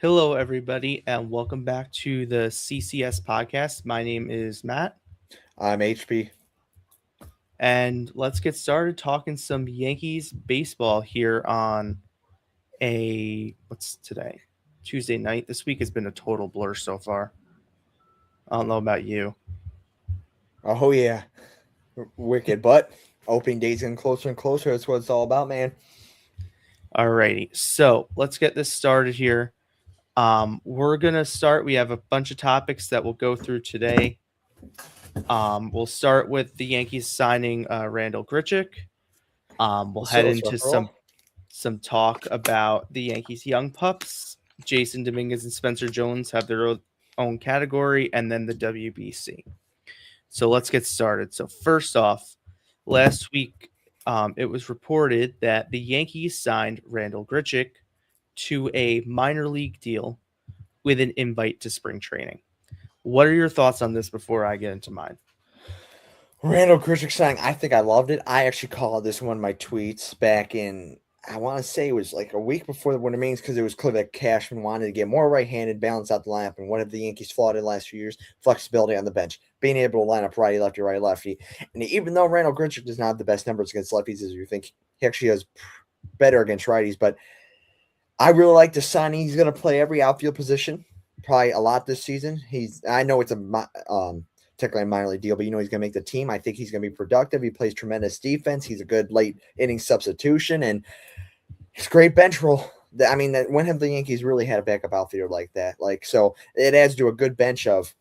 Hello, everybody, and welcome back to the CCS Podcast. My name is Matt, I'm HP. and let's get started talking some Yankees baseball here on what's today? Tuesday night. This week has been a total blur so far. I don't know about you. Oh yeah, wicked. But opening day's getting closer and closer. That's what it's all about, man. Alrighty, so let's get this started here. We're gonna start. We have a bunch of topics that we'll go through today. We'll start with the Yankees signing Randall Grichuk. We'll Let's head go. Let's into rock and roll. some talk about the Yankees young pups. Jason Dominguez and Spencer Jones have their own category, and then the WBC. So let's get started. So first off, last week it was reported that the Yankees signed Randall Grichuk to a minor league deal with an invite to spring training. What are your thoughts on this before I get into mine? Randall Grichuk saying, I think I loved it. I actually called this one of my tweets back in, I want to say it was like a week before the winter meetings because it was clear that Cashman wanted to get more right-handed, balance out the lineup. And what have the Yankees flaw in the last few years? Flexibility on the bench, being able to line up righty, lefty, righty, lefty. And even though Randall Grichuk does not have the best numbers against lefties as you think, he actually has better against righties. But I really like the signing. He's going to play every outfield position, probably a lot this season. I know it's technically a minor league deal, but he's going to make the team. I think he's going to be productive. He plays tremendous defense. He's a good late inning substitution, and he's great bench role. I mean, when have the Yankees really had a backup outfielder like that? So it adds to a good bench of,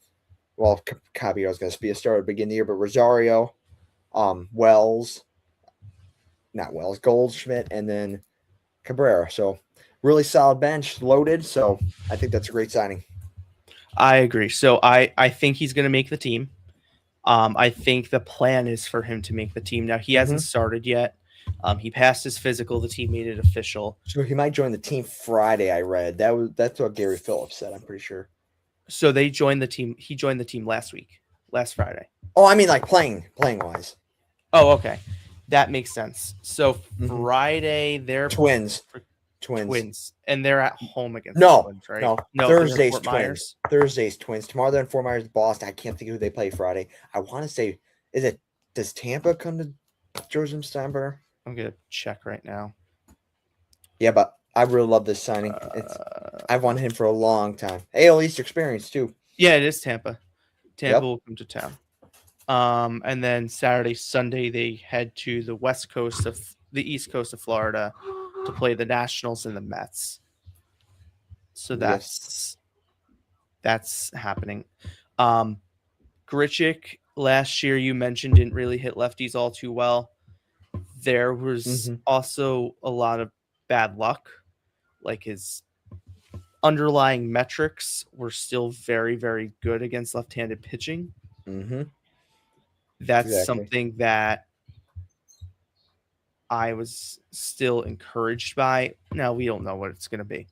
well, Caballero is going to be a starter at the beginning of the year, but Rosario, Goldschmidt, and then Cabrera. So really solid bench, loaded. So I think that's a great signing. I agree. So I think he's going to make the team. I think the plan is for him to make the team. Now he hasn't started yet. He passed his physical. The team made it official. So he might join the team Friday. I read that's what Gary Phillips said. I'm pretty sure. So they joined the team. He joined the team last Friday. Oh, I mean like playing wise. Oh, okay, that makes sense. So Friday they're Twins, and they're at home against no, Twins, right? No, Thursday's Twins. Thursday's Twins. Tomorrow they're in Fort Myers, Boston. I can't think of who they play Friday. I want to say, does Tampa come to George M. Steinbrenner? I'm gonna check right now. Yeah, but I really love this signing. I've wanted him for a long time. AL East experience too. Yeah, it is Tampa. Tampa will come to town. And then Saturday, Sunday, they head to the East Coast of Florida to play the Nationals and the Mets. So that's happening. Grichuk last year you mentioned didn't really hit lefties all too well. There was also a lot of bad luck. Like his underlying metrics were still very, very good against left-handed pitching. That's something that I was still encouraged by. Now, we don't know what it's going to be.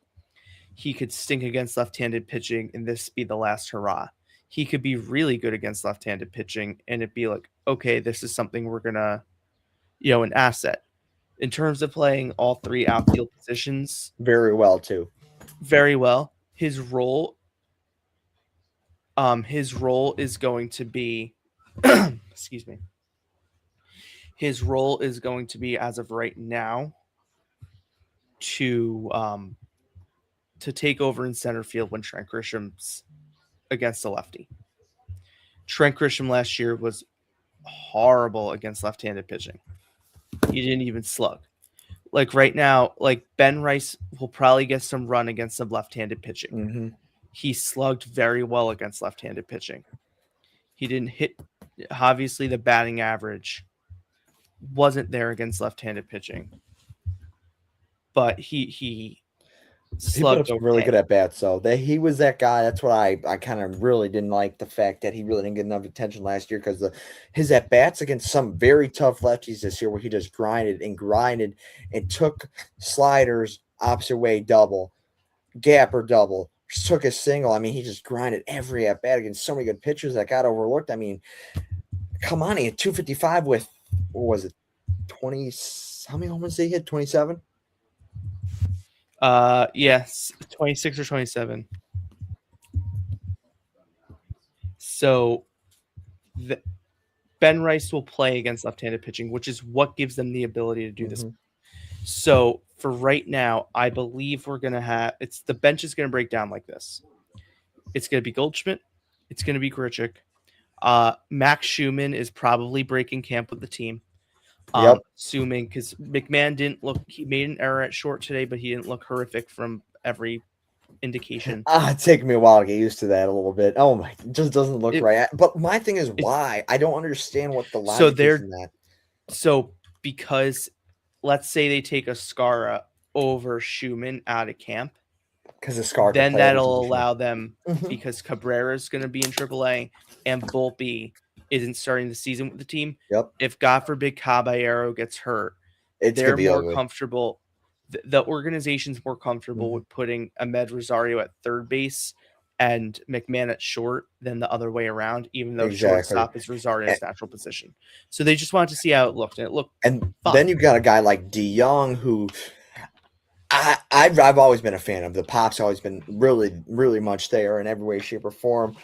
He could stink against left-handed pitching and this be the last hurrah. He could be really good against left-handed pitching and it'd be like, okay, this is something we're going to, an asset. In terms of playing all three outfield positions. Very well, too. Very well. His role is going to be excuse me. His role is going to be, as of right now, to take over in center field when Trent Grisham's against the lefty. Trent Grisham last year was horrible against left-handed pitching. He didn't even slug. Like right now, like Ben Rice will probably get some run against some left-handed pitching. He slugged very well against left-handed pitching. He didn't hit, obviously the batting average wasn't there against left-handed pitching, but he slugged okay. Really good at bats. So he was that guy. That's what I kind of really didn't like, the fact that he really didn't get enough attention last year because his at bats against some very tough lefties this year where he just grinded and took sliders opposite way double, gapper double, took a single. I mean, he just grinded every at bat against so many good pitchers that got overlooked. I mean, come on, he had 255 with, what was it, 20? How many home runs did he hit? 27. Yes, 26 or 27. So the, Ben Rice will play against left-handed pitching, which is what gives them the ability to do this. Mm-hmm. So for right now, I believe we're gonna have the bench is gonna break down like this. It's gonna be Goldschmidt, it's gonna be Grichuk. Max Schumann is probably breaking camp with the team. Yep. Assuming because McMahon didn't look, he made an error at short today, but he didn't look horrific from every indication. It's taken me a while to get used to that a little bit. Oh my, it just doesn't look right. But my thing is why? I don't understand what the logic is in that. So because let's say they take a Skara over Schumann out of camp, because the Skara, then that'll allow them because Cabrera's going to be in AAA and Volpe isn't starting the season with the team. Yep. If God forbid Caballero gets hurt, they're more comfortable. The organization's more comfortable with putting Ahmed Rosario at third base and McMahon at short than the other way around, even though shortstop is Rosario's natural position. So they just wanted to see how it looked, and it looked and fun. Then you got a guy like DeYoung who I've always been a fan of. The pop's always been really, really much there in every way, shape, or form.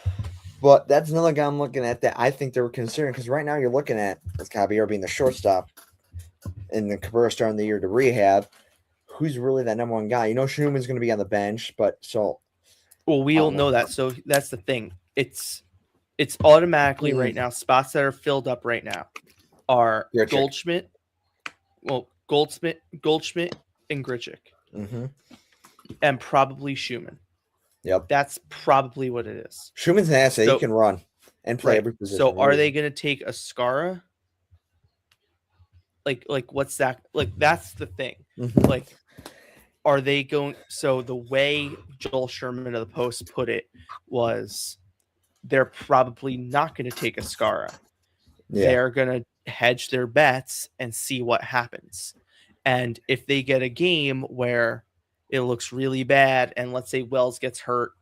But that's another guy I'm looking at that I think they were considering, because right now you're looking at Caballero being the shortstop and the Cabrera starting the year to rehab. Who's really that number one guy? You know, Schumann's going to be on the bench, but so. Well, we don't know that, so that's the thing. It's automatically right now. Spots that are filled up right now are Goldschmidt. Well, Goldschmidt, and Grichuk, and probably Schumann. Yep, that's probably what it is. Schumann's an asset; he can run and play every position. So, are they going to take a Skara? Like, what's that? Like, that's the thing. Like, are they going? So, the way Joel Sherman of the Post put it was, they're probably not going to take a Skara. Yeah. They're going to hedge their bets and see what happens. And if they get a game where it looks really bad, and let's say Wells gets hurt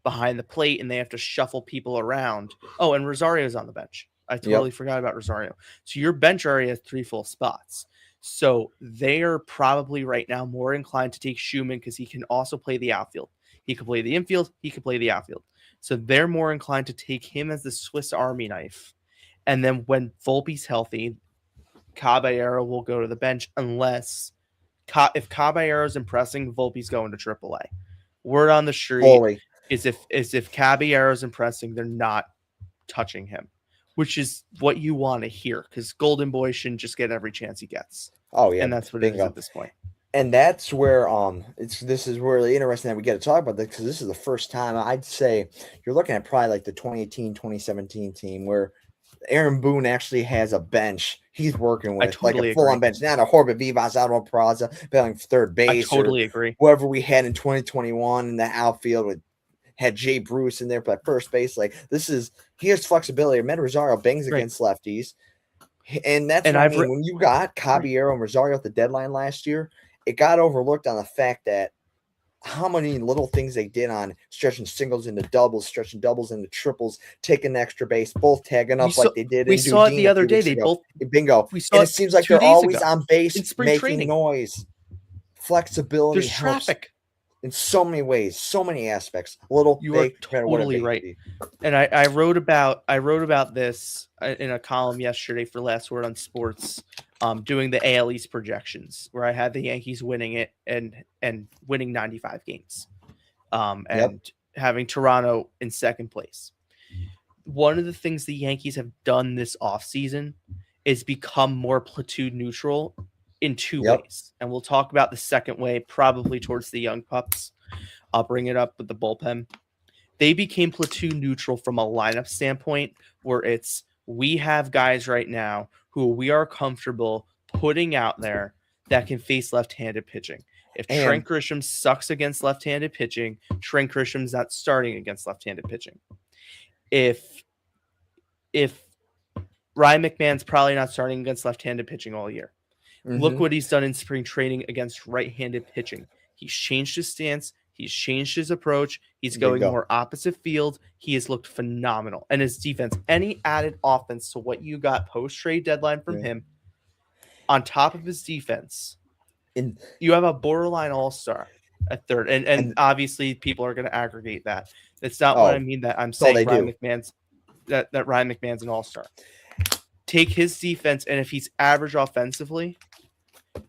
behind the plate and they have to shuffle people around. Oh, and Rosario's on the bench. I totally forgot about Rosario. So your bench already has 3 full spots. So they are probably right now more inclined to take Schumann because he can also play the outfield. He can play the infield. He can play the outfield. So they're more inclined to take him as the Swiss Army knife. And then when Volpe's healthy, Caballero will go to the bench unless if Caballero's impressing, Volpe's going to AAA. Word on the street is if Caballero's impressing, they're not touching him, which is what you want to hear, because Golden Boy shouldn't just get every chance he gets. Oh yeah, and that's what it is at this point. And that's where this is really interesting that we get to talk about this, because this is the first time I'd say you're looking at probably like the 2018, 2017 team where Aaron Boone actually has a bench he's working with, like a full-on bench, not a Corbett Vivas, Alvaro Peraza playing third base. I totally agree. Whoever we had in 2021 in the outfield had Jay Bruce in there at first base. Like he has flexibility. Ahmed Rosario bangs against lefties, and that's what I mean. When you got Caballero and Rosario at the deadline last year, it got overlooked on the fact that how many little things they did on stretching singles into doubles, stretching doubles into triples, taking extra base, both tagging up like they did. We saw it the other day. They both bingo. And it seems like they're always on base, making noise. Flexibility. There's traffic in so many ways, so many aspects. You are totally right. And I wrote about this in a column yesterday for Last Word on Sports. Doing the AL East projections, where I had the Yankees winning it and winning 95 games, and having Toronto in second place. One of the things the Yankees have done this offseason is become more platoon neutral in 2 ways. And we'll talk about the second way probably towards the young pups. I'll bring it up with the bullpen. They became platoon neutral from a lineup standpoint, where it's, we have guys right now who we are comfortable putting out there that can face left-handed pitching. If Trent Grisham sucks against left-handed pitching, Trent Grisham's not starting against left-handed pitching. If Ryan McMahon's probably not starting against left-handed pitching all year. Look what he's done in spring training against right-handed pitching. He's changed his stance. He's changed his approach. He's going more opposite field. He has looked phenomenal. And his defense, any added offense to what you got post-trade deadline from him, on top of his defense, you have a borderline all-star. at third. And obviously people are going to aggregate that. That's not Oh, what I mean. That I'm that's all saying they Ryan do. McMahon's that Ryan McMahon's an all-star. Take his defense, and if he's average offensively,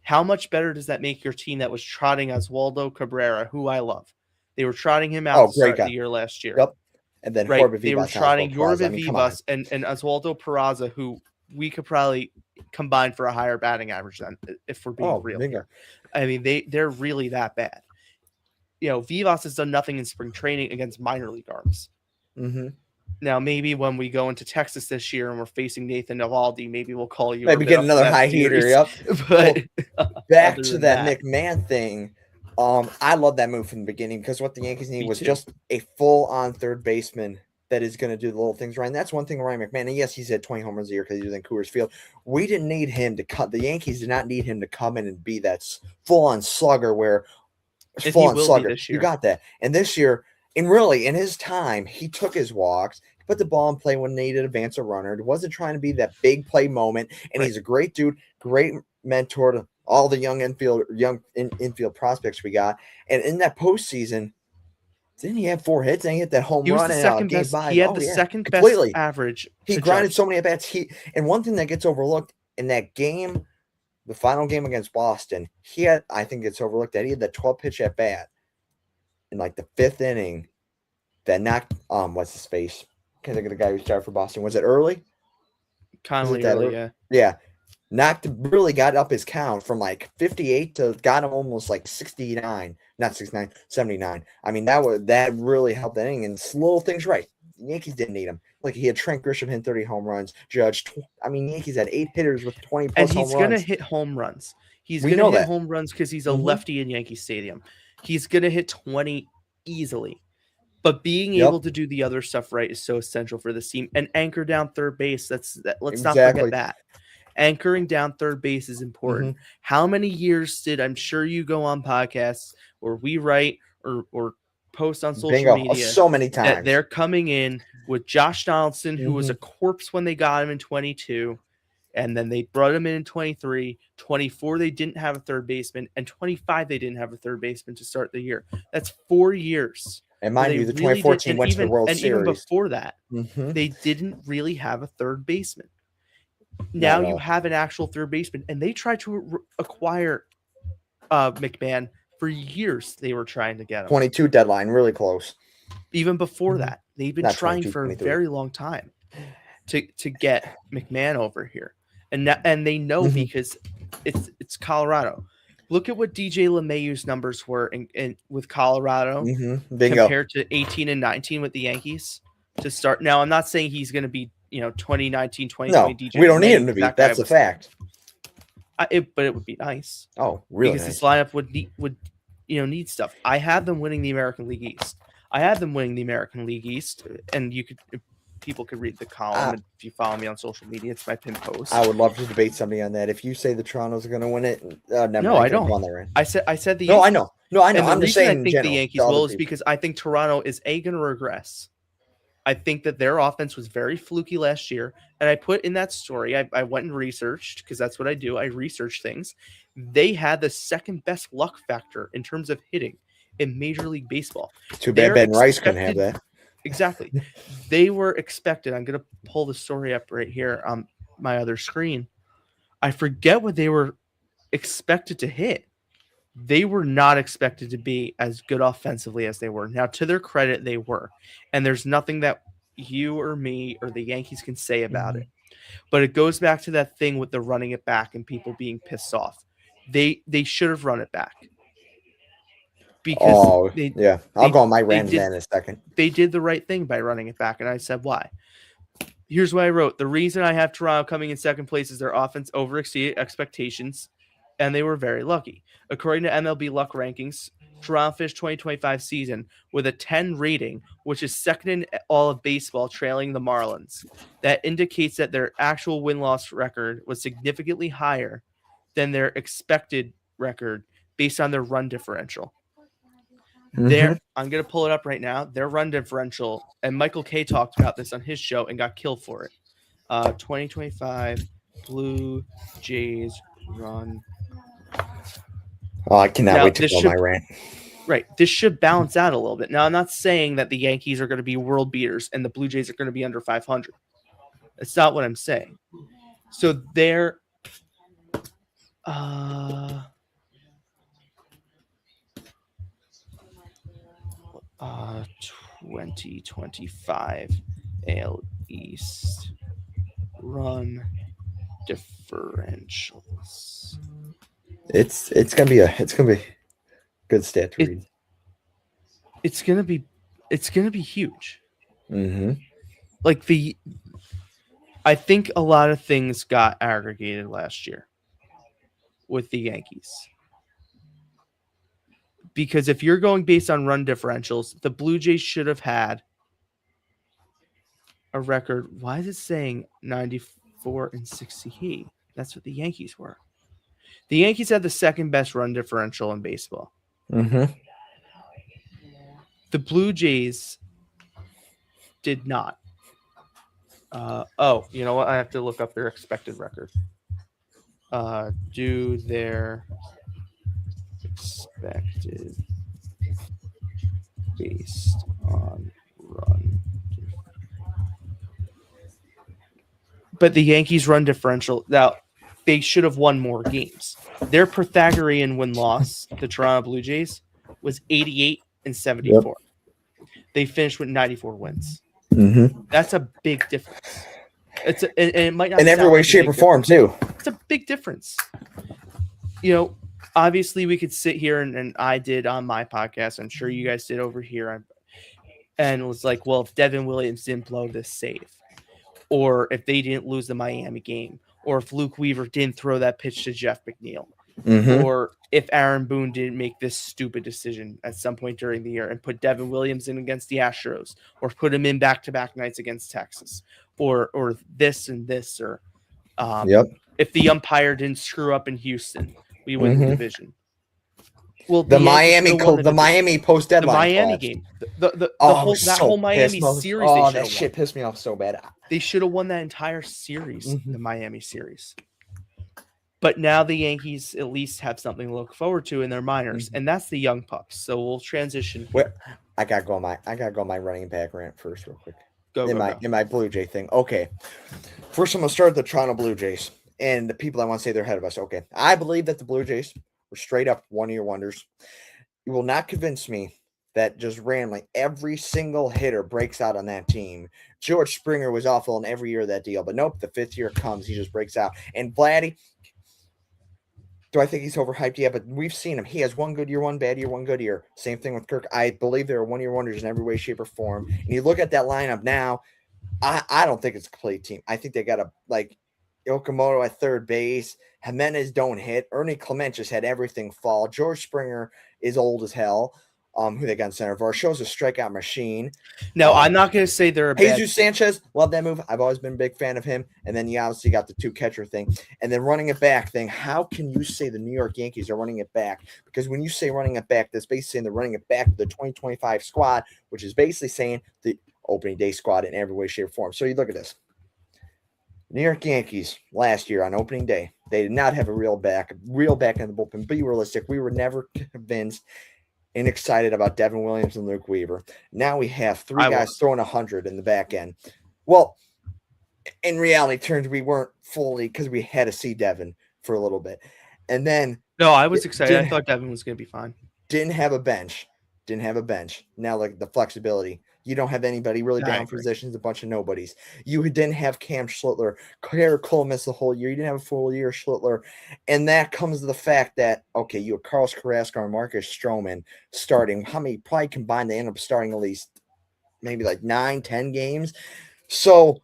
how much better does that make your team that was trotting Oswaldo Cabrera, who I love? They were trotting him out to great start guy. the year last year. Yep. And then Right. Jorge They were Vivas and trotting Oswaldo Jorge Peraza. I mean, come on. Vivas and Oswaldo Peraza, who we could probably combine for a higher batting average than, if we're being real bingo. here. I mean, they're really that bad. You know, Vivas has done nothing in spring training against minor league arms. Mm-hmm. Now, maybe when we go into Texas this year and we're facing Nathan Eovaldi, maybe we'll call you. Maybe get another high heater. Yep. But back to that McMahon thing. I love that move from the beginning because what the Yankees need was just a full-on third baseman that is going to do the little things right. And that's one thing Ryan McMahon, and yes, he's had 20 home runs a year because he was in Coors Field. We didn't need him to cut. The Yankees did not need him to come in and be that full-on slugger where full-on slugger. You got that. And this year, and really, in his time, he took his walks, put the ball in play when needed, advance a runner. It wasn't trying to be that big play moment. And he's a great dude, great mentor to all the young infield prospects we got. And in that postseason, didn't he have 4 hits? And he hit that home run. He had the second best average. He grinded so many at bats. And one thing that gets overlooked in that game, the final game against Boston, I think it's overlooked that he had that 12 pitch at bat in like the 5th inning that knocked what's his face? Can't think of the guy who started for Boston. Was it early? Connolly early, yeah. Yeah. Really got up his count from like 58 to got him almost like 69, not 69, 79. I mean, that really helped that inning and little things right. The Yankees didn't need him. Like he had Trent Grisham hitting 30 home runs. Yankees had 8 hitters with 20 plus home runs. And he's going to hit home runs. He's going to hit home runs because he's a lefty in Yankee Stadium. He's going to hit 20 easily. But being able to do the other stuff right is so essential for this team. And anchor down third base. Let's not forget that. Anchoring down third base is important. Mm-hmm. How many years I'm sure you go on podcasts or we write or post on social media so many times that they're coming in with Josh Donaldson, who was a corpse when they got him in 22, and then they brought him in 23, 24 they didn't have a third baseman, and 25 they didn't have a third baseman to start the year. That's 4 years. And mind you, the 2014 went to the World Series. And even before that, they didn't really have a third baseman. Now you have an actual third baseman, and they tried to acquire McMahon for years. They were trying to get him. 22 deadline, really close. Even before that, they've been trying for a very long time to get McMahon over here, and they know because it's Colorado. Look at what DJ LeMahieu's numbers were in with Colorado compared to 18 and 19 with the Yankees to start. Now, I'm not saying he's going to be 2019, 2020 DJ. We don't need him to be. That's a fact. But it would be nice. Oh, really? Because this lineup would need stuff. I have them winning the American League East. And people could read the column if you follow me on social media. It's my pin post. I would love to debate somebody on that. If you say the Toronto's are going to win it, no, I don't. I said the Yankees. I know. And I'm just saying. I think the Yankees will is because I think Toronto is going to regress. I think that their offense was very fluky last year. And I put in that story, I went and researched because that's what I do. I research things. They had the second best luck factor in terms of hitting in Major League Baseball. Too bad Ben Rice couldn't have that. Exactly. They were expected. I'm going to pull the story up right here on my other screen. I forget what they were expected to hit. They were not expected to be as good offensively as they were. Now, to their credit, they were. And there's nothing that you or me or the Yankees can say about it. But it goes back to that thing with the running it back and people being pissed off. They should have run it back. Because I'll go on my rant in a second. They did the right thing by running it back, and I said why. Here's what I wrote. The reason I have Toronto coming in second place is their offense overexceeded expectations, and they were very lucky. According to MLB Luck Rankings, Toronto finished 2025 season with a 10 rating, which is second in all of baseball, trailing the Marlins. That indicates that their actual win-loss record was significantly higher than their expected record based on their run differential. I'm going to pull it up right now. Their run differential, and Michael Kay talked about this on his show and got killed for it. 2025 Blue Jays run. Oh, I cannot wait to go on my rant. Right. This should balance out a little bit. Now, I'm not saying that the Yankees are going to be world beaters and the Blue Jays are going to be under 500. That's not what I'm saying. So they're 2025 AL East run differentials. It's gonna be good stat to read. It's gonna be huge. Mm-hmm. Like I think a lot of things got aggregated last year with the Yankees. Because if you're going based on run differentials, the Blue Jays should have had a record. Why is it saying 94 and 68? That's what the Yankees were. The Yankees had the second best run differential in baseball. Mm-hmm. The Blue Jays did not. You know what? I have to look up their expected record. Do their expected based on run. But the Yankees run differential, now they should have won more games. Their Pythagorean win-loss, the Toronto Blue Jays, was 88 and 74. Yep. They finished with 94 wins. Mm-hmm. That's a big difference. It might not in every way, shape, or form too. It's a big difference. You know, obviously we could sit here and I did on my podcast. I'm sure you guys did over here, and it was like, well, if Devin Williams didn't blow this save, or if they didn't lose the Miami game, or if Luke Weaver didn't throw that pitch to Jeff McNeil, mm-hmm. or if Aaron Boone didn't make this stupid decision at some point during the year and put Devin Williams in against the Astros, or put him in back-to-back nights against Texas, or this and this, or if the umpire didn't screw up in Houston, we win mm-hmm. the division. Well, the Miami post deadline, the Miami game, the whole Miami series. Oh, that shit pissed me off so bad. They should have won that entire series, mm-hmm. the Miami series. But now the Yankees at least have something to look forward to in their minors, mm-hmm. and that's the young pups. So we'll transition. Well, I gotta go on my running back rant first, real quick. Go. In my Blue Jay thing. Okay, first I'm gonna start with the Toronto Blue Jays and the people I want to say they're ahead of us. Okay, I believe that the Blue Jays were straight up one-year wonders. You will not convince me that just randomly every single hitter breaks out on that team. George Springer was awful in every year of that deal, but nope, the fifth year comes, he just breaks out. And Vladdy, do I think he's overhyped? Yeah, but we've seen him. He has one good year, one bad year, one good year. Same thing with Kirk. I believe there are one-year wonders in every way, shape, or form. And you look at that lineup now, I don't think it's a complete team. I think they got Okamoto at third base. Jimenez don't hit. Ernie Clement just had everything fall. George Springer is old as hell. Who they got in center? Varsho's a strikeout machine. No, I'm not going to say they're a Jesus Sanchez, love that move. I've always been a big fan of him. And then you obviously got the two catcher thing. And then running it back thing. How can you say the New York Yankees are running it back? Because when you say running it back, that's basically saying they're running it back to the 2025 squad, which is basically saying the opening day squad in every way, shape, or form. So you look at this. New York Yankees last year on opening day, they did not have a real back in the bullpen. Be realistic. We were never convinced and excited about Devin Williams and Luke Weaver. Now we have three guys throwing 100 in the back end. Well, in reality terms, we weren't fully because we had to see Devin for a little bit. And then no, I was excited. I thought Devin was going to be fine. Didn't have a bench. Now, like the flexibility. You don't have anybody really down positions, a bunch of nobodies. You didn't have Cam Schlittler. Garrett Cole missed the whole year. You didn't have a full year Schlittler. And that comes to the fact that, okay, you have Carlos Carrasco and Marcus Stroman starting. How many probably combined they end up starting at least maybe like 9-10 games. So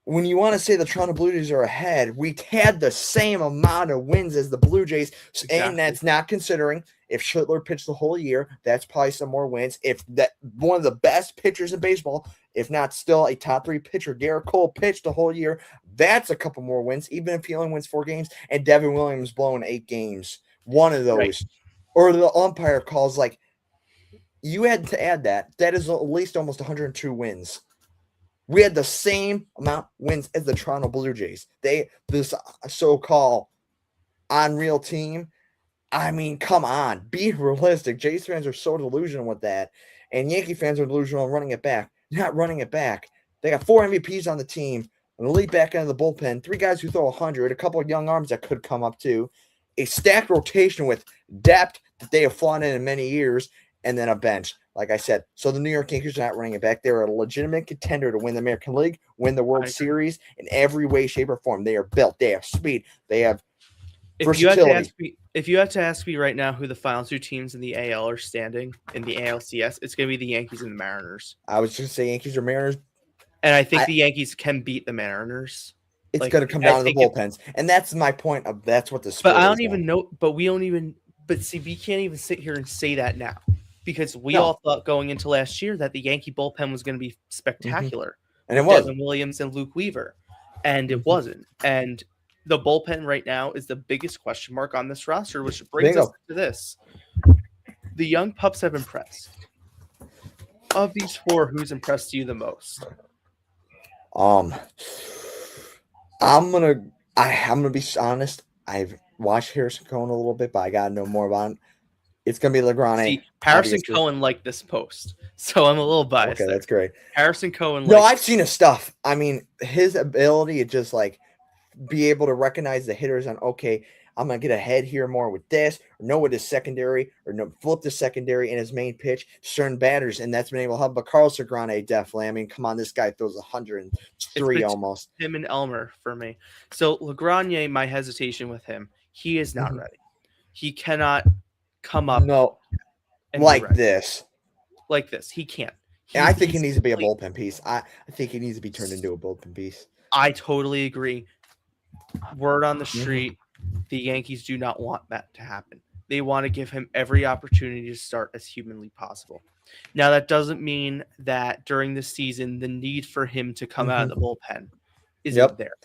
when you want to say the Toronto Blue Jays are ahead, we had the same amount of wins as the Blue Jays. Exactly. And that's not considering if Schlittler pitched the whole year, that's probably some more wins. If that one of the best pitchers in baseball, if not still a top 3 pitcher, Garrett Cole pitched the whole year, that's a couple more wins, even if he only wins 4 games. And Devin Williams blowing 8 games, one of those. Right. Or the umpire calls, like, you had to add that. That is at least almost 102 wins. We had the same amount of wins as the Toronto Blue Jays. This so-called unreal team, I mean, come on, be realistic. Jays fans are so delusional with that, and Yankee fans are delusional in running it back. Not running it back. They got 4 MVPs on the team, an elite back end of the bullpen, 3 guys who throw 100, a couple of young arms that could come up too, a stacked rotation with depth that they have flaunted in many years, and then a bench. Like I said, so the New York Yankees are not running it back. They're a legitimate contender to win the American League, win the World Series in every way, shape, or form. They are built. They have speed. They have versatility. If you had to ask me right now who the final 2 teams in the AL are standing in the ALCS, it's going to be the Yankees and the Mariners. I was just going to say Yankees or Mariners. And I think the Yankees can beat the Mariners. It's going to come down to the bullpens. And that's my point of that's what the sport is. But I don't even know. But we don't even. But see, we can't even sit here and say that now because we all thought going into last year that the Yankee bullpen was going to be spectacular. And it was. Devin Williams and Luke Weaver. And it wasn't. And the bullpen right now is the biggest question mark on this roster, which brings us to this. The young pups have impressed. Of these 4, who's impressed you the most? I'm gonna be honest. I've watched Harrison Cohen a little bit, but I gotta know more about him. It's gonna be Legrand. See, Harrison Cohen liked this post, so I'm a little biased. Okay, that's great. Harrison Cohen. No, I've seen his stuff. I mean, his ability to just like be able to recognize the hitters on. Okay, I'm gonna get ahead here more with this, or know what his secondary, or no, flip the secondary in his main pitch, certain batters, and that's been able to help. But Carlos Legrand, definitely. I mean, come on, this guy throws 103 almost. Him and Elmer for me. So Legrand, my hesitation with him, he is not ready. He cannot come up. No, like this. Like this, he can't. And I think he needs to be a bullpen piece. I think he needs to be turned into a bullpen piece. I totally agree. Word on the street. The Yankees do not want that to happen. They want to give him every opportunity to start as humanly possible. Now, that doesn't mean that during the season, the need for him to come out of the bullpen isn't there,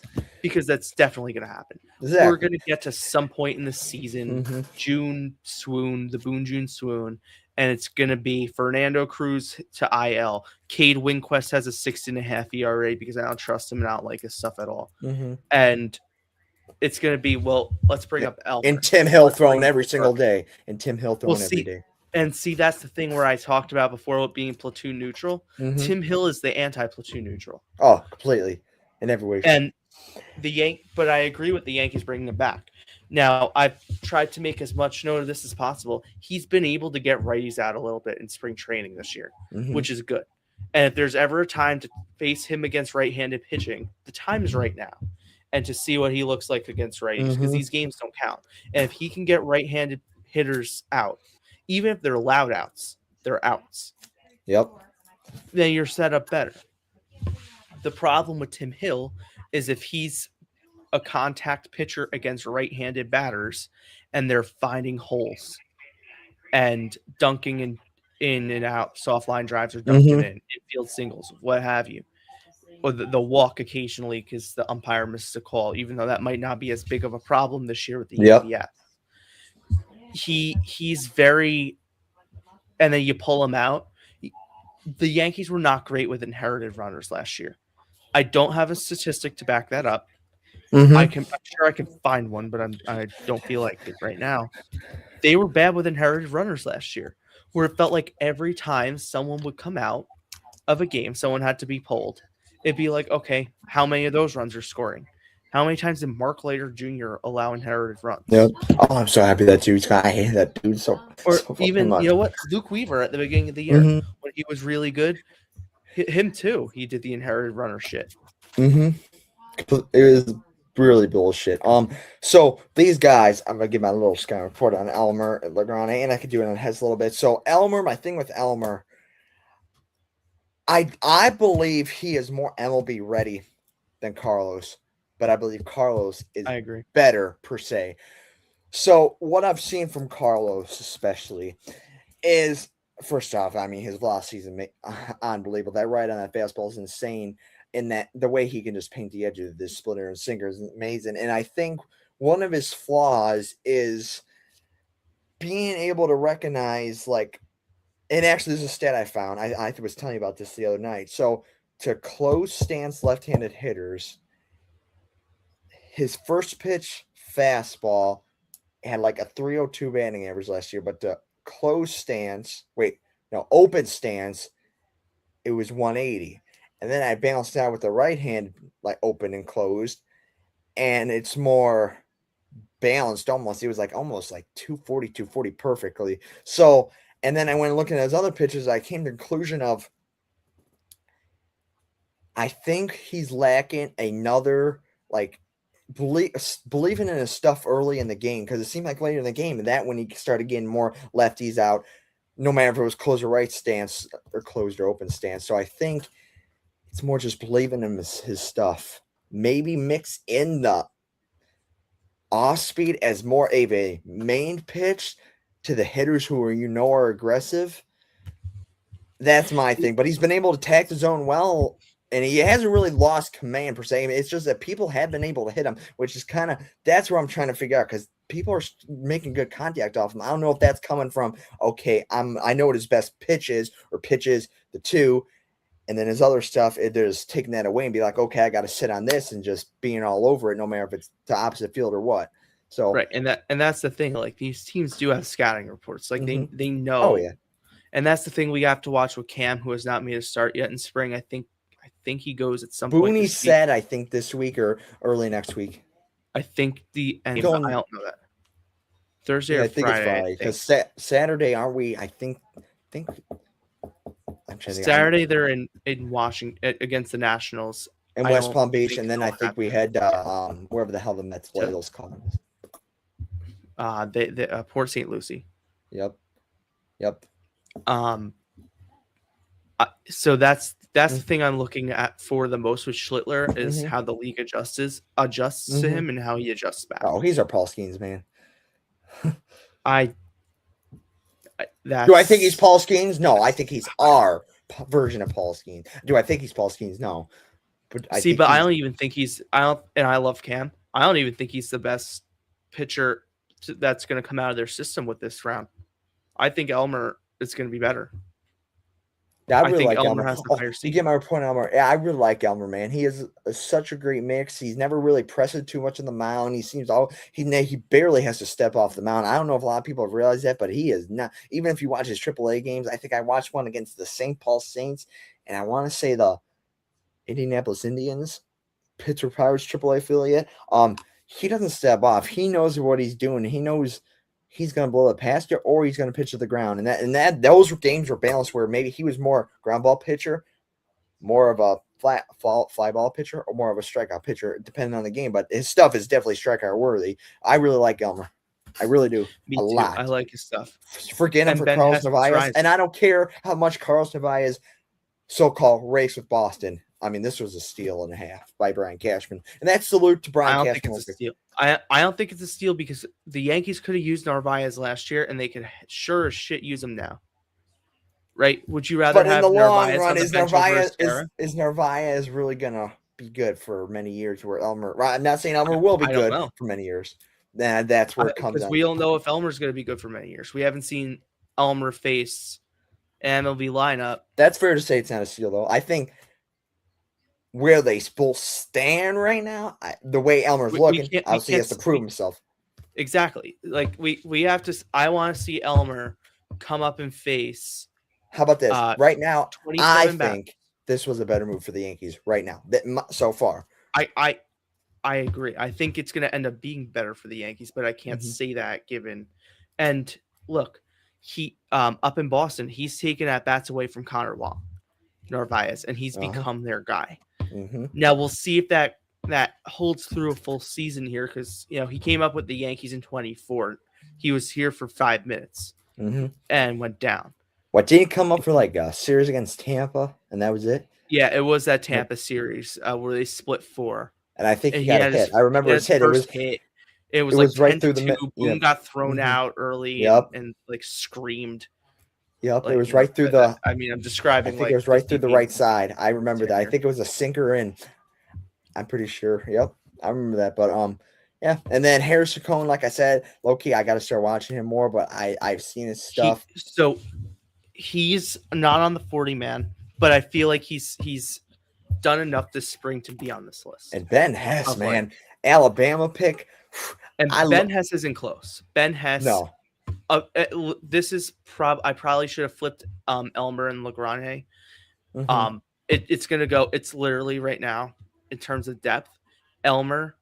because that's definitely going to happen. Exactly. We're going to get to some point in the season, June swoon, the Boone June swoon, and it's going to be Fernando Cruz to IL. Cade Winquist has a 6.5 ERA because I don't trust him and I don't like his stuff at all. And it's going to be, let's bring up Elmer. And Tim Hill throwing every single day. And Tim Hill throwing every day. And see, that's the thing where I talked about before about being platoon neutral. Tim Hill is the anti-platoon neutral. Oh, completely. In every way. And but I agree with the Yankees bringing him back. Now, I've tried to make as much note of this as possible. He's been able to get righties out a little bit in spring training this year, which is good. And if there's ever a time to face him against right-handed pitching, the time is right now. And to see what he looks like against righties, because these games don't count. And if he can get right-handed hitters out, even if they're loud outs, they're outs. Yep. Then you're set up better. The problem with Tim Hill is if he's a contact pitcher against right-handed batters and they're finding holes and dunking in and out, soft line drives or dunking in, infield singles, what have you. Or the walk occasionally because the umpire misses a call, even though that might not be as big of a problem this year with the EPS. He's very, and then you pull him out. The Yankees were not great with inherited runners last year. I don't have a statistic to back that up. I'm sure I can find one, but I don't feel like it right now. They were bad with inherited runners last year, where it felt like every time someone would come out of a game, someone had to be pulled. It'd be like, okay, how many of those runs are scoring? How many times did Mark Leiter Jr. allow inherited runs? Yeah. Oh, I'm so happy that dude's got. I hate that dude so. Or so even, much. you know what? Luke Weaver at the beginning of the year, when he was really good, him too. He did the inherited runner shit. It was really bullshit. So these guys, I'm gonna give my little scouting report on Elmer and Legrand, and I could do it on Hez a little bit. So Elmer, my thing with Elmer, I believe he is more MLB ready than Carlos, but I believe Carlos is better per se. So what I've seen from Carlos especially is, first off, I mean, his velocity is unbelievable. That right on that fastball is insane. And that the way he can just paint the edge of this splitter and sinker is amazing. And I think one of his flaws is being able to recognize, like, and actually, there's a stat I found. I was telling you about this the other night. So to close stance left-handed hitters, his first pitch fastball had like a 302 batting average last year, but the open stance, it was 180. And then I balanced out with the right hand, like open and closed, and it's more balanced almost. It was like almost like 240 perfectly. So, and then I went looking at his other pitches. I came to the conclusion of I think he's lacking another like believing in his stuff early in the game, because it seemed like later in the game that when he started getting more lefties out, no matter if it was closed or right stance or closed or open stance. So I think it's more just believing in his stuff. Maybe mix in the off speed as more of a main pitch to the hitters who are aggressive. That's my thing. But he's been able to attack the zone well, and he hasn't really lost command per se. It's just that people have been able to hit him, which is kind of that's where I'm trying to figure out, because people are making good contact off him. I don't know if that's coming from I know what his best pitch is, or pitches the two, and then his other stuff, they're just taking that away and be like, okay, I got to sit on this and just being all over it, no matter if it's the opposite field or what. So right, and that's the thing. Like, these teams do have scouting reports. Like they know. Oh yeah. And that's the thing we have to watch with Cam, who has not made a start yet in spring. I think he goes at some point. Booney said, I think this week or early next week. I think I don't know that. Thursday or Friday. It's Friday, because Saturday, aren't we? I think. Saturday they're in Washington against the Nationals in West Palm Beach, and then I think we had wherever the hell the Mets play those Cardinals. Port St. Lucie. Yep. So that's the thing I'm looking at for the most with Schlittler is how the league adjusts to him and how he adjusts back. Oh, he's our Paul Skeens, man. Do I think he's Paul Skeens? No, I think he's our version of Paul Skeens. Do I think he's Paul Skeens? No. But I don't even think he's and I love Cam. I don't even think he's the best pitcher that's going to come out of their system with this round. I think Elmer is going to be better. Yeah, I really like Elmer. Has the higher seat. You get my point, Elmer. Yeah, I really like Elmer, man. He is such a great mix. He's never really pressing too much on the mound. He seems he barely has to step off the mound. I don't know if a lot of people have realized that, but he is not. Even if you watch his AAA games, I think I watched one against the St. Paul Saints, and I want to say the Indianapolis Indians, Pittsburgh Pirates AAA affiliate. He doesn't step off. He knows what he's doing. He knows he's going to blow it past you, or he's going to pitch to the ground. And those games were balanced where maybe he was more ground ball pitcher, more of a fly ball pitcher, or more of a strikeout pitcher, depending on the game. But his stuff is definitely strikeout worthy. I really like Elmer. I really do. Me too. Lot. I like his stuff. Forget him for Carlos Narvaez. And I don't care how much Carlos Narvaez so-called race with Boston. I mean, this was a steal and a half by Brian Cashman. And that's salute to Brian Cashman. I don't think it's a steal. I don't think it's a steal because the Yankees could have used Narvaez last year, and they could sure as shit use him now. Right? Would you rather have Narvaez on the bench is Narvaez really going to be good for many years where Elmer – I'm not saying Elmer will be good for many years. That's where it comes down. Because we don't know if Elmer's going to be good for many years. We haven't seen Elmer face an MLB lineup. That's fair to say it's not a steal, though. I think – where they both stand right now, the way Elmer's looking, obviously he has to prove himself. Exactly. Like we have to. I want to see Elmer come up and face. How about this? Right now, I think this was a better move for the Yankees. Right now, so far, I agree. I think it's going to end up being better for the Yankees, but I can't say that given. And look, he up in Boston, he's taken at bats away from Connor Narvaez, and he's become their guy. Now we'll see if that holds through a full season here, because he came up with the Yankees in 24. He was here for 5 minutes and went down. What, didn't he come up for like a series against Tampa, and that was it? Yeah, it was that Tampa series where they split 4. And I think he got a hit. I remember his hit. It was like right through the middle. Boone got thrown out early and like screamed. Yep, like, it was right through the. I mean, I'm describing. I think it was right through the right side. I remember that. I think it was a sinker in. I'm pretty sure. Yep, I remember that. But yeah. And then Harrison Cohen, like I said, low key, I got to start watching him more. But I've seen his stuff. He's not on the 40 man, but I feel like he's done enough this spring to be on this list. And Ben Hess, man, Alabama pick. And Ben Hess isn't close. Ben Hess. No. This is I probably should have flipped Elmer and Lagrange. Mhm. It's gonna go. It's literally right now in terms of depth. Elmer,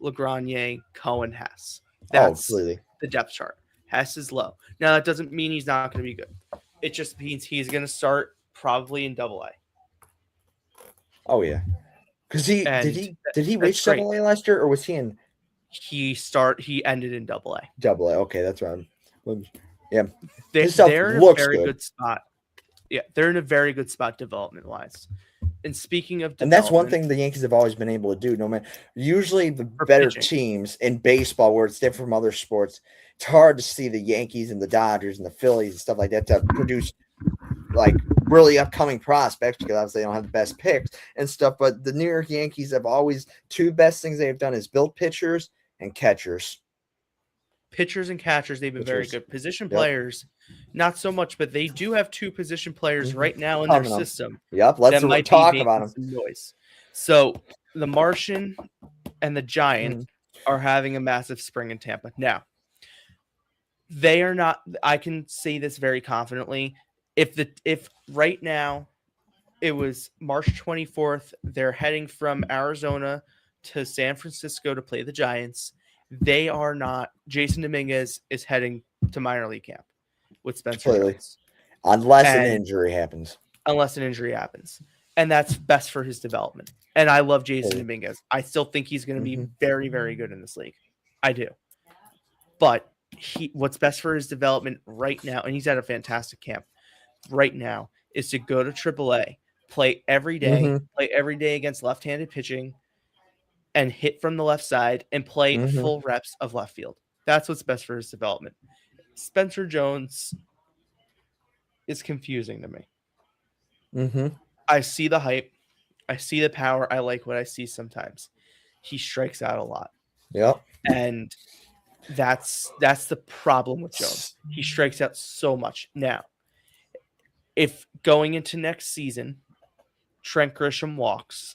Lagrange, Cohen, Hess. That's Completely. the depth chart. Hess is low. Now that doesn't mean he's not going to be good. It just means he's going to start probably in AA. Oh yeah. Because did he reach great. AA last year, or was he in? He ended in AA. AA. Okay, that's right. Yeah, they're in a very good spot. Yeah, they're in a very good spot development wise. And speaking of, and that's one thing the Yankees have always been able to do. No matter, usually the better teams in baseball, where it's different from other sports, it's hard to see the Yankees and the Dodgers and the Phillies and stuff like that to produce like really upcoming prospects, because obviously they don't have the best picks and stuff. But the New York Yankees have always, two best things they've done is build pitchers and catchers. Pitchers and catchers, they've been very good. Position players, not so much, but they do have two position players right now in their system. Yep, let's talk about them. Noise. So the Martian and the Giant are having a massive spring in Tampa. Now, they are not. I can say this very confidently. If right now it was March 24th, they're heading from Arizona to San Francisco to play the Giants. They are not. Jason Dominguez is heading to minor league camp with Spencer Jones. Unless an injury happens. And that's best for his development. And I love Jason Dominguez. I still think he's going to be very, very good in this league. I do. But what's best for his development right now, and he's at a fantastic camp right now, is to go to AAA, play every day against left-handed pitching, and hit from the left side and play full reps of left field. That's what's best for his development. Spencer Jones is confusing to me. I see the hype. I see the power. I like what I see sometimes. He strikes out a lot. Yep. And that's the problem with Jones. He strikes out so much. Now, if going into next season, Trent Grisham walks,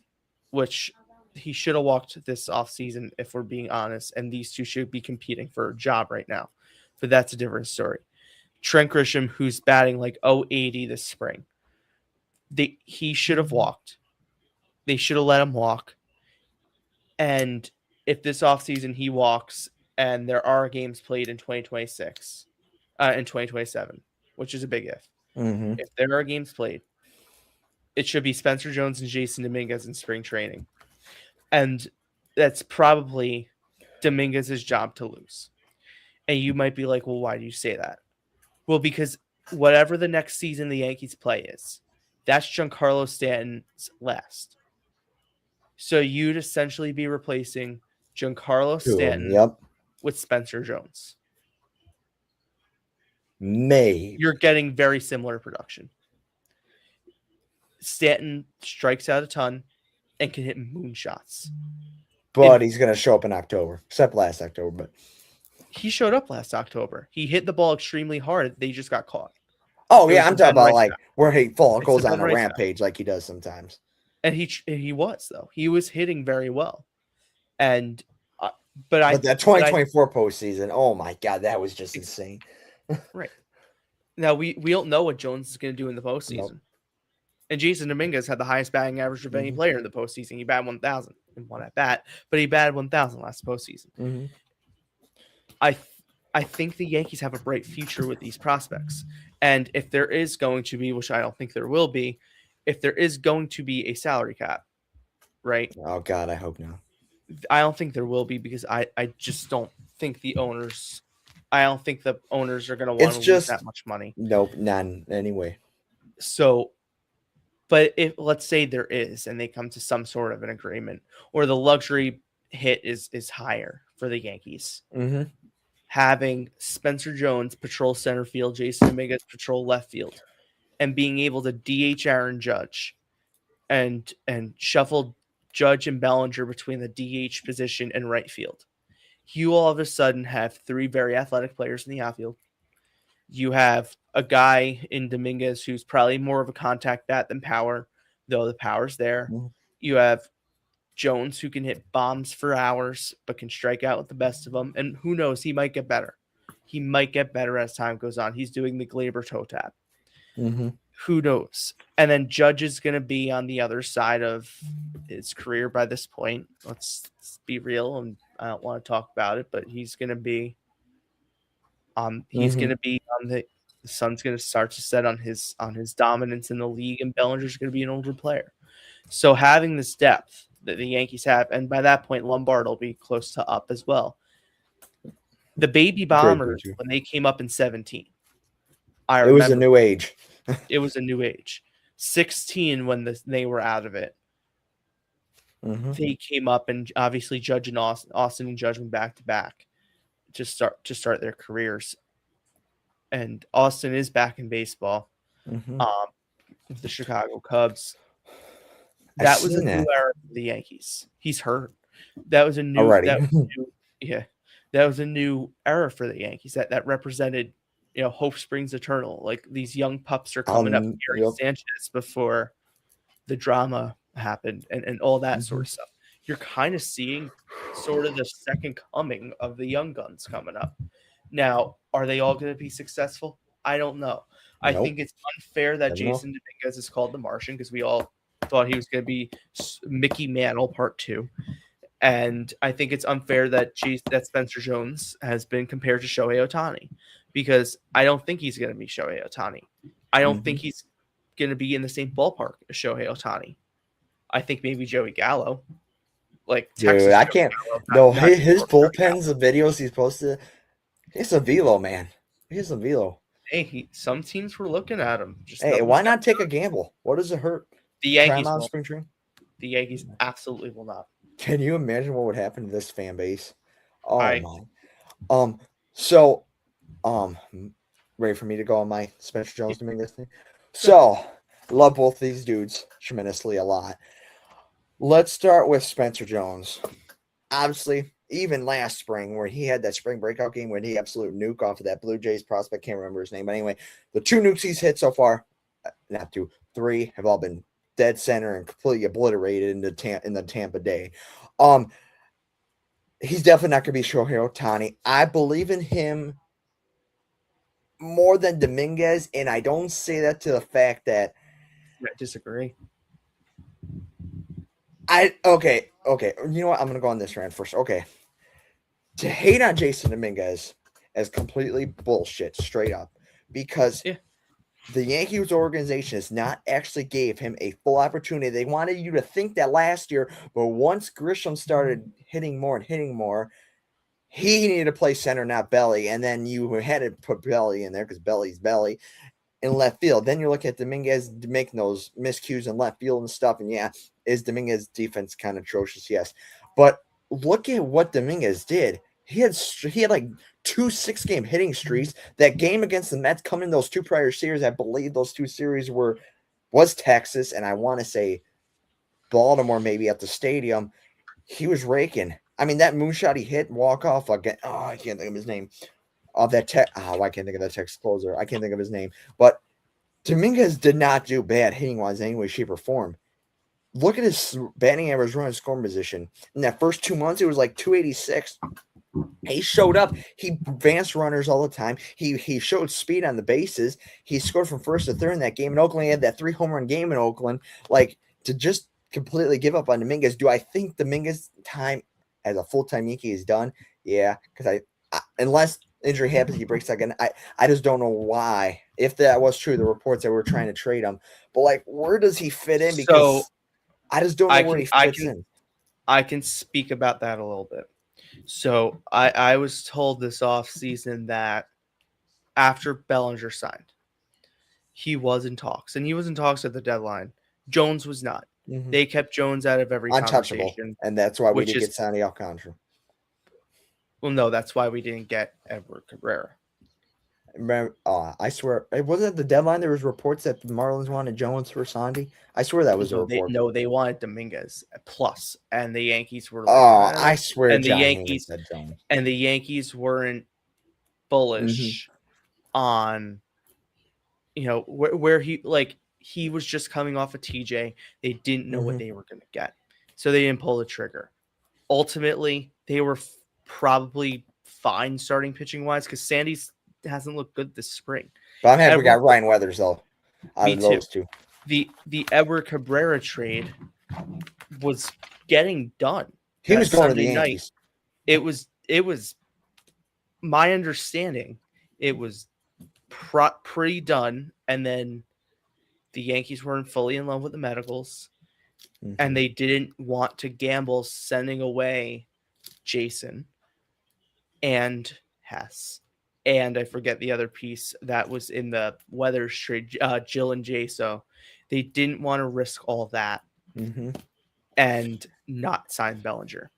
which he should have walked this offseason, if we're being honest, and these two should be competing for a job right now. But that's a different story. Trent Grisham, who's batting like 080 this spring, he should have walked. They should have let him walk. And if this offseason he walks and there are games played in 2026, in 2027, which is a big if. If there are games played, it should be Spencer Jones and Jason Dominguez in spring training. And that's probably Dominguez's job to lose. And you might be like, well, why do you say that? Well, because whatever the next season the Yankees play is, that's Giancarlo Stanton's last. So you'd essentially be replacing Giancarlo Stanton with Spencer Jones. You're getting very similar production. Stanton strikes out a ton and can hit moonshots. But he's going to show up in October, except last October. But he showed up last October. He hit the ball extremely hard. They just got caught. Oh, yeah, I'm talking about like where he goes on a rampage like he does sometimes. And he was, though. He was hitting very well. And but that 2024 postseason, oh my God, that was just insane. Right. Now, we don't know what Jones is going to do in the postseason. Nope. And Jason Dominguez had the highest batting average of any player in the postseason. He batted 1,000 in one at bat, but he batted 1,000 last postseason. I think the Yankees have a bright future with these prospects. And if there is going to be, which I don't think there will be, if there is going to be a salary cap, right? Oh, God, I hope not. I don't think there will be, because I just don't think the owners – I don't think the owners are going to want to lose that much money. Nope, none anyway. So – but if, let's say there is, and they come to some sort of an agreement, or the luxury hit is higher for the Yankees, having Spencer Jones patrol center field, Jason Dominguez patrol left field, and being able to DH Aaron Judge and shuffle Judge and Bellinger between the DH position and right field, you all of a sudden have three very athletic players in the outfield. You have a guy in Dominguez who's probably more of a contact bat than power, though the power's there. You have Jones, who can hit bombs for hours but can strike out with the best of them. And who knows, he might get better. He might get better as time goes on. He's doing the Glaber toe tap. Mm-hmm. Who knows? And then Judge is going to be on the other side of his career by this point. Let's be real, and I don't want to talk about it, but he's going to be on the sun's going to start to set on his dominance in the league, and Bellinger's going to be an older player. So having this depth that the Yankees have, and by that point Lombard will be close to up as well. The baby Bombers, when they came up in 17, it was a new age. It was a new age. 16 when they were out of it. Mm-hmm. They came up, and obviously Judge and Austin and Judge went back to back to start their careers. And Austin is back in baseball. Mm-hmm. With the Chicago Cubs. That was a new era for the Yankees. He's hurt. That was a new That was a new era for the Yankees. That represented, hope springs eternal. Like, these young pups are coming up, Gary Sanchez, before the drama happened and all that sort of stuff. You're kind of seeing sort of the second coming of the young guns coming up. Now, are they all going to be successful? I don't know. I think it's unfair that Jason Dominguez is called the Martian, because we all thought he was going to be Mickey Mantle Part 2. And I think it's unfair that Spencer Jones has been compared to Shohei Ohtani, because I don't think he's going to be Shohei Ohtani. I don't think he's going to be in the same ballpark as Shohei Ohtani. I think maybe Joey Gallo. Like, dude, I can't. No, his bullpens, the videos he's posted, he's a velo, man. He's a velo. Hey, some teams were looking at him. Hey, why not take a gamble? What does it hurt? The Yankees on spring training? The Yankees absolutely will not. Can you imagine what would happen to this fan base? Oh my. So, ready for me to go on my Spencer Jones Dominguez thing? So, love both these dudes tremendously a lot. Let's start with Spencer Jones. Obviously, even last spring, where he had that spring breakout game where he absolute nuke off of that Blue Jays prospect, can't remember his name, but anyway, the 2 nukes he's hit so far, not 2, 3, have all been dead center and completely obliterated in the Tampa Day. He's definitely not going to be Shohei Ohtani. I believe in him more than Dominguez, and I don't say that to the fact that I disagree. Okay. You know what? I'm going to go on this rant first. Okay. To hate on Jason Dominguez is completely bullshit, straight up, because the Yankees organization has not actually gave him a full opportunity. They wanted you to think that last year, but once Grisham started hitting more, he needed to play center, not Belly, and then you had to put Belly in there because Belly's Belly in left field. Then you look at Dominguez making those miscues in left field and stuff, and is Dominguez's defense kind of atrocious? Yes, but look at what Dominguez did. He had like 2 6-game hitting streaks. That game against the Mets coming in those 2 prior series, I believe those 2 series was Texas, and I want to say Baltimore maybe at the stadium. He was raking. I mean, that moonshot he hit, walk off again. Oh, I can't think of his name. I can't think of that Texas closer. I can't think of his name. But Dominguez did not do bad hitting wise in any way, shape, or form. Look at his batting average, run, scoring position. In that first 2 months, it was like 286. He showed up. He advanced runners all the time. He showed speed on the bases. He scored from first to third in that game in Oakland. He had that 3 home run game in Oakland. Like, to just completely give up on Dominguez. Do I think Dominguez time as a full-time Yankee is done? Yeah, because I unless injury happens, he breaks again. I just don't know why. If that was true, the reports that we're trying to trade him. But, like, where does he fit in? Because I just don't know where he fits in. I can speak about that a little bit. So I was told this offseason that after Bellinger signed, he was in talks. And he was in talks at the deadline. Jones was not. Mm-hmm. They kept Jones out of every conversation. And that's why we didn't get Sandy Alcantara. Well, no, that's why we didn't get Edward Cabrera. Remember, I swear, it wasn't at the deadline. There was reports that the Marlins wanted Jones for Sandy. I swear that was a report. They wanted Dominguez plus, and the Yankees were like, I swear, and the Yankees said Jones. And the Yankees weren't bullish on, where he was just coming off of TJ. They didn't know what they were going to get. So they didn't pull the trigger. Ultimately, they were probably fine starting pitching wise because Sandy's hasn't looked good this spring. But I'm happy we got Ryan Weathers though. Out Me of too. those two. The Edward Cabrera trade was getting done. He was going to the Yankees. It was my understanding. It was pretty done, and then the Yankees weren't fully in love with the medicals, and they didn't want to gamble sending away Jason and Hess. And I forget the other piece that was in the Weathers trade, Jill and Jay. So they didn't want to risk all that and not sign Bellinger.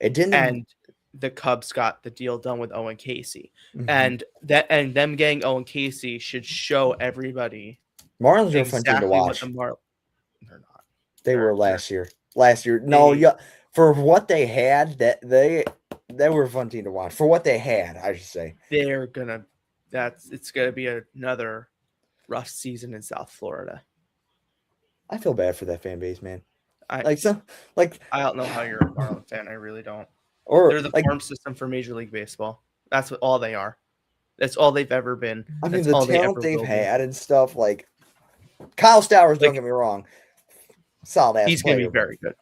It didn't. And the Cubs got the deal done with Owen Casey. And them getting Owen Casey should show everybody. Marlins are a fun team to watch. They're not. They were last year. For what they had, they were a fun team to watch. For what they had, I should say. It's gonna be another rough season in South Florida. I feel bad for that fan base, man. I don't know how you're a Marlins fan. I really don't. They're the farm system for Major League Baseball. That's what all they are. That's all they've ever been. I mean, the talent they've had and stuff, like Kyle Stowers, don't get me wrong. Solid ass. He's going to be very good.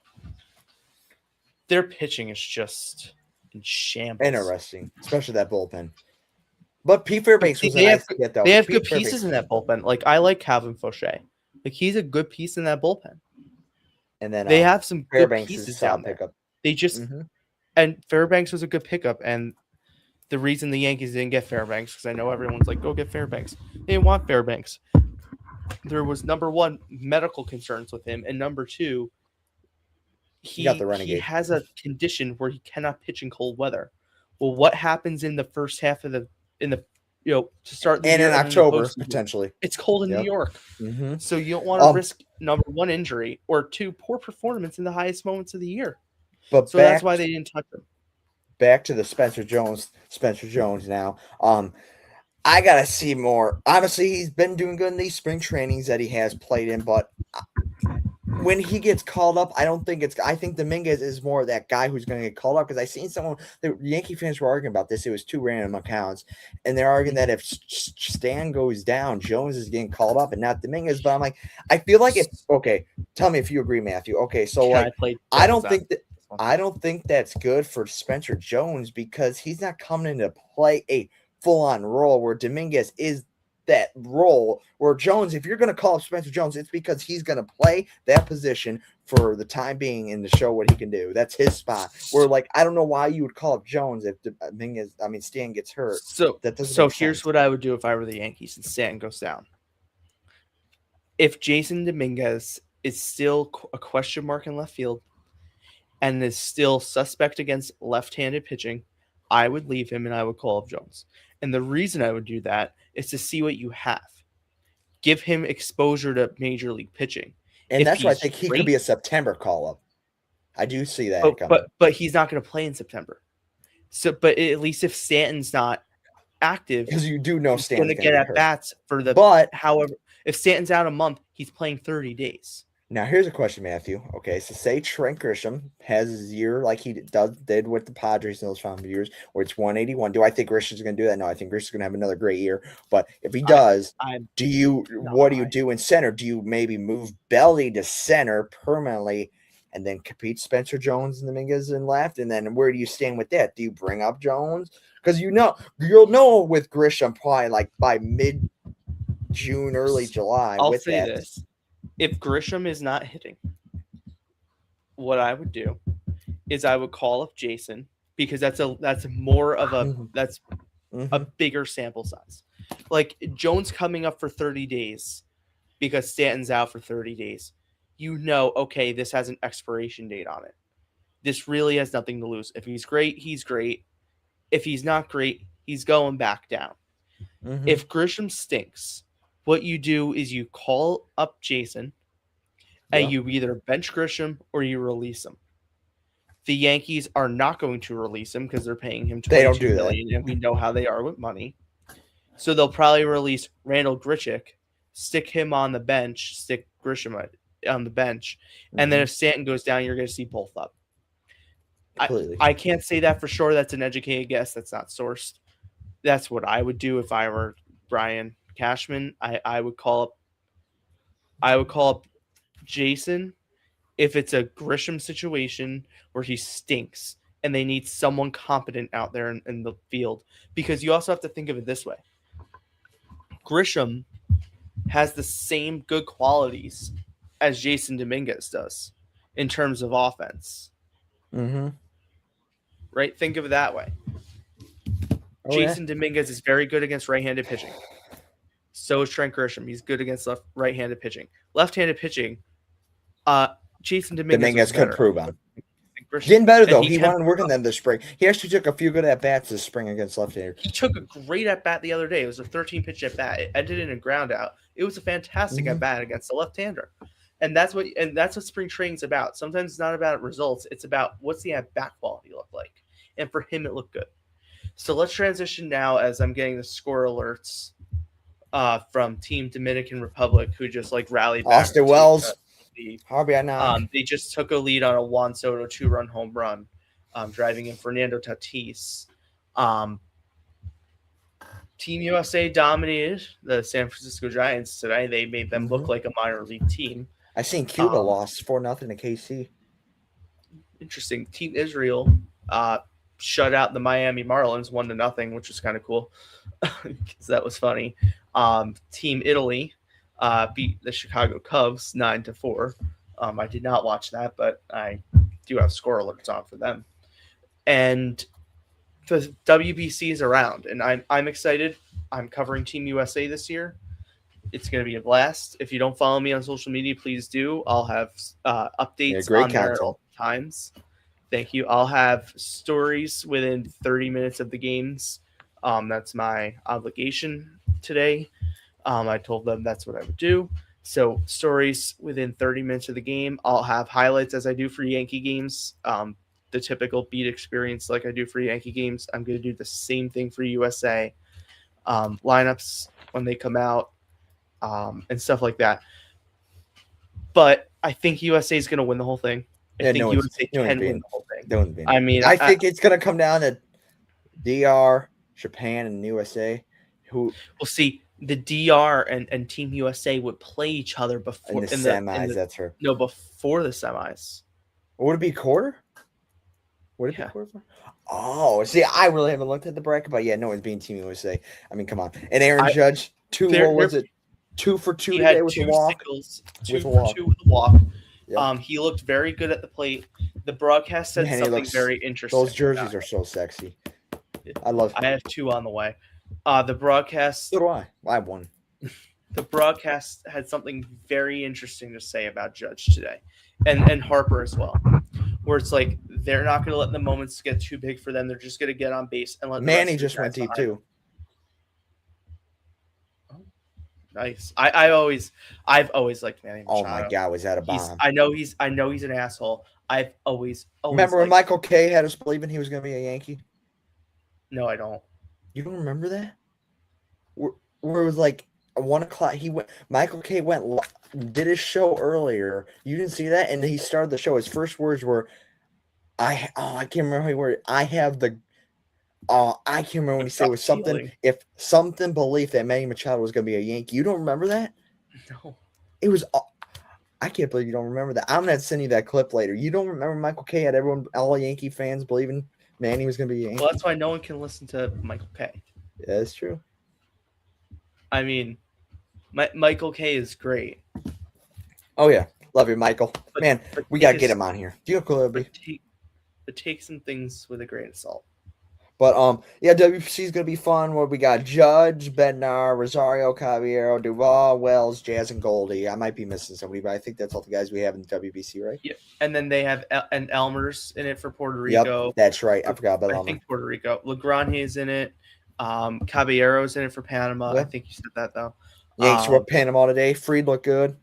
Their pitching is just in shambles. Interesting, especially that bullpen. But Pete Fairbanks was They have good pieces in that bullpen. Like, I like Calvin Fauché. Like, he's a good piece in that bullpen. And then they have some Fairbanks good pieces is down there. Pickup. They just and Fairbanks was a good pickup. And the reason the Yankees didn't get Fairbanks, because I know everyone's like, go get Fairbanks. They didn't want Fairbanks. There was, number one, medical concerns with him, and number two, he has a condition where he cannot pitch in cold weather. Well, what happens in the first half of to start the year in October potentially? It's cold in New York, so you don't want to risk number one, injury, or two, poor performance in the highest moments of the year. But so that's why they didn't touch him. Back to the Spencer Jones now. I gotta see more. Obviously, he's been doing good in these spring trainings that he has played in, but when he gets called up, I think Dominguez is more of that guy who's going to get called up, because I seen someone, the Yankee fans were arguing about this. It was two random accounts, and they're arguing that if Stan goes down, Jones is getting called up and not Dominguez. But I'm like, I feel like tell me if you agree, Matthew. Okay, so I don't think that's good for Spencer Jones, because he's not coming in to play a full-on role where Dominguez is that role, where Jones, if you're going to call up Spencer Jones, it's because he's going to play that position for the time being and to show what he can do. That's his spot. Where, I don't know why you would call up Jones if Stan gets hurt. So here's what I would do if I were the Yankees and Stan goes down. If Jason Dominguez is still a question mark in left field and is still suspect against left-handed pitching, I would leave him and I would call up Jones. And the reason I would do that is to see what you have. Give him exposure to major league pitching. And that's why I think he could be a September call-up. I do see that coming. But he's not going to play in September. So, but at least if Stanton's not active, because you do know Stanton's going to get at bats for the. But however, if Stanton's out a month, he's playing 30 days. Now, here's a question, Matthew. Okay, so say Trent Grisham has his year like he did with the Padres in those final years, where it's 181. Do I think Grisham's going to do that? No, I think Grisham's going to have another great year. But if he does, what do you do in center? Do you maybe move Belly to center permanently and then compete Spencer Jones and Dominguez in left? And then where do you stand with that? Do you bring up Jones? Because you'll know with Grisham probably by mid-June, early July. I'll say this. If Grisham is not hitting, what I would do is I would call up Jason, because that's more of a bigger sample size. Like Jones coming up for 30 days because Stanton's out for 30 days. Okay, this has an expiration date on it. This really has nothing to lose. If he's great, he's great. If he's not great, he's going back down. If Grisham stinks, what you do is you call up Jason and you either bench Grisham or you release him. The Yankees are not going to release him because they're paying him $22 million, and we know how they are with money. So they'll probably release Randall Grichuk, stick him on the bench, stick Grisham on the bench, and then if Stanton goes down, you're going to see both up. Completely. I can't say that for sure. That's an educated guess. That's not sourced. That's what I would do if I were Brian Cashman. I would call up Jason if it's a Grisham situation where he stinks and they need someone competent out there in the field. Because you also have to think of it this way. Grisham has the same good qualities as Jason Dominguez does in terms of offense. Mm-hmm. Right? Think of it that way. Jason Dominguez is very good against right-handed pitching. So is Trent Grisham. He's good against right-handed pitching. Left-handed pitching, Jason Dominguez could prove on. Grisham. Getting better, though. He wanted working them this spring. He actually took a few good at-bats this spring against left-handers. He took a great at-bat the other day. It was a 13-pitch at-bat. It ended in a ground out. It was a fantastic at-bat against the left-hander. And that's what spring training's about. Sometimes it's not about results. It's about what's the at-bat quality look like. And for him, it looked good. So let's transition now as I'm getting the score alerts from Team Dominican Republic, who just rallied back. Austin Wells. They just took a lead on a Juan Soto 2-run home run, driving in Fernando Tatis. Team USA dominated the San Francisco Giants today. They made them look like a minor league team. I seen Cuba lost 4-0 to KC. Interesting. Team Israel shut out the Miami Marlins 1-0, which was kind of cool because that was funny. Team Italy beat the Chicago Cubs 9-4. I did not watch that, but I do have score alerts on for them. And the WBC is around, and I'm excited. I'm covering Team USA this year. It's going to be a blast. If you don't follow me on social media, please do. I'll have updates on there at all times. Thank you. I'll have stories within 30 minutes of the games. That's my obligation today. I told them that's what I would do. So stories within 30 minutes of the game. I'll have highlights as I do for Yankee games. The typical beat experience like I do for Yankee games. I'm going to do the same thing for USA. Lineups when they come out and stuff like that. But I think USA is going to win the whole thing. I think USA can win the whole thing. I mean, I think it's going to come down to DR, Japan, and USA. We'll see. The DR and Team USA would play each other before in the semis. That's her. No, before the semis. Would it be quarter? Would it be quarter? Oh, see, I really haven't looked at the bracket, but no one's being Team USA. I mean, come on. And Aaron Judge, 2 for 2 today with a walk. Singles, 2 for 2 with a walk. Yep. He looked very good at the plate. The broadcast said something very interesting. Those jerseys are so sexy. I love them. I have 2 on the way. The broadcast. So do I. I have 1. The broadcast had something very interesting to say about Judge today, and Harper as well, where it's like they're not going to let the moments get too big for them. They're just going to get on base and let. Manny just went deep too. Oh, nice. I've always liked Manny Machado. Oh my God, was that a bomb? I know he's an asshole. I've always remember when Michael Kay had us believing he was going to be a Yankee. No, I don't. You don't remember that? Where it was like 1:00. Michael Kay did his show earlier. You didn't see that, and he started the show. His first words were, I can't remember how he worded. I can't remember when he said it was something. If something belief that Manny Machado was going to be a Yankee. You don't remember that? No. It was. I can't believe you don't remember that. I'm gonna send you that clip later. You don't remember Michael Kay had all Yankee fans believing Manny was going to be a Yankee? Well, that's why no one can listen to Michael Kay. Yeah, that's true. I mean, Michael Kay is great. Oh, yeah. Love you, Michael. But we got to get him on here. Do you have cool, but take some things with a grain of salt. But, WBC is going to be fun. What we got? Judge, Bednar, Rosario, Caballero, Duvall, Wells, Jazz, and Goldie. I might be missing somebody, but I think that's all the guys we have in the WBC, right? Yeah. And then they have an Elmer's in it for Puerto Rico. Yep, that's right. I forgot about Elmer. I think Puerto Rico. Legrand is in it. Caballero's in it for Panama. Yep. I think you said that, though. Yankees were Panama today. Freed looked good.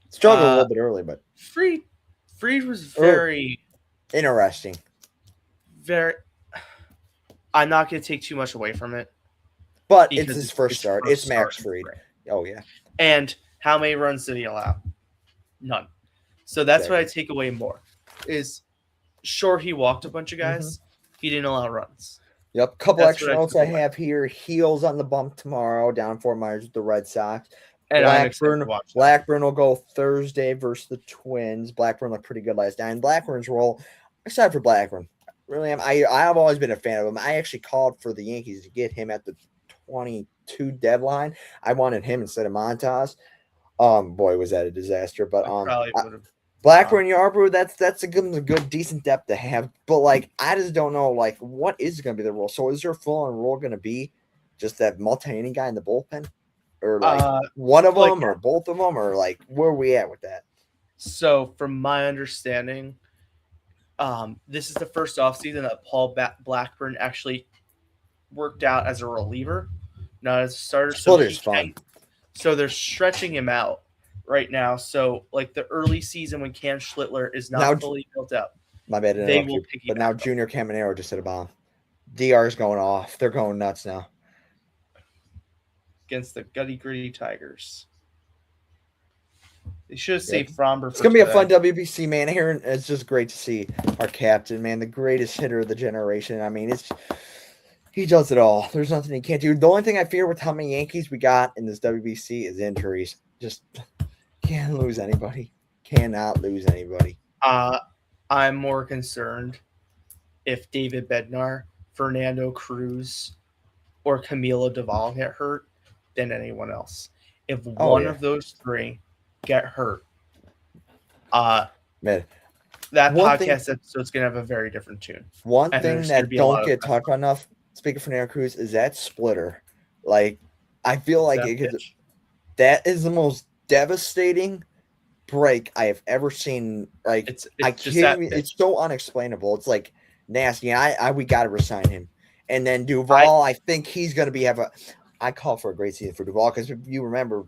Struggled a little bit early, but Freed was very interesting. Very. I'm not going to take too much away from it. But it's his first start. It's Max Fried. Oh, yeah. And how many runs did he allow? None. So that's what I take away more. Is sure he walked a bunch of guys. He didn't allow runs. Yep. Couple That's extra what I notes took I away. have here. Heels on the bump tomorrow down in Fort Myers with the Red Sox. And I'm excited to watch that. Blackburn will go Thursday versus the Twins. Blackburn looked pretty good last night. And Blackburn's role, excited for Blackburn. Really am. I've always been a fan of him. I actually called for the Yankees to get him at the 22 deadline. I wanted him instead of Montas. Boy, was that a disaster. But probably would have. Blackburn, Yarbrough, that's a good, decent depth to have. But like, I just don't know, like, what is going to be the role? So is their full-on role going to be just that multi-inning guy in the bullpen, or like one of them, or both of them, or like where are we at with that? So, from my understanding, this is the first offseason that Paul Blackburn actually worked out as a reliever, not as a starter. Splitter's fun. So they're stretching him out right now. So like the early season when Cam Schlittler is not fully built up. My bad. But now Junior Caminero just hit a bomb. DR is going off. They're going nuts now. Against the gritty Tigers. They should have saved Fromber. It's going to be a fun WBC, man. Aaron, it's just great to see our captain, man, the greatest hitter of the generation. I mean, he does it all. There's nothing he can't do. The only thing I fear with how many Yankees we got in this WBC is injuries. Just can't lose anybody. Cannot lose anybody. I'm more concerned if David Bednar, Fernando Cruz, or Camilo Doval get hurt than anyone else. If one of those three get hurt, man, that podcast episode's gonna have a very different tune. One thing that don't get talked about enough, speaking of Fernando Cruz, is that splitter. Like, I feel like that is the most devastating break I have ever seen. Like, it's so unexplainable. It's like nasty. And we got to resign him. And then Duvall, I think he's going to be I call for a great season for Duvall because if you remember,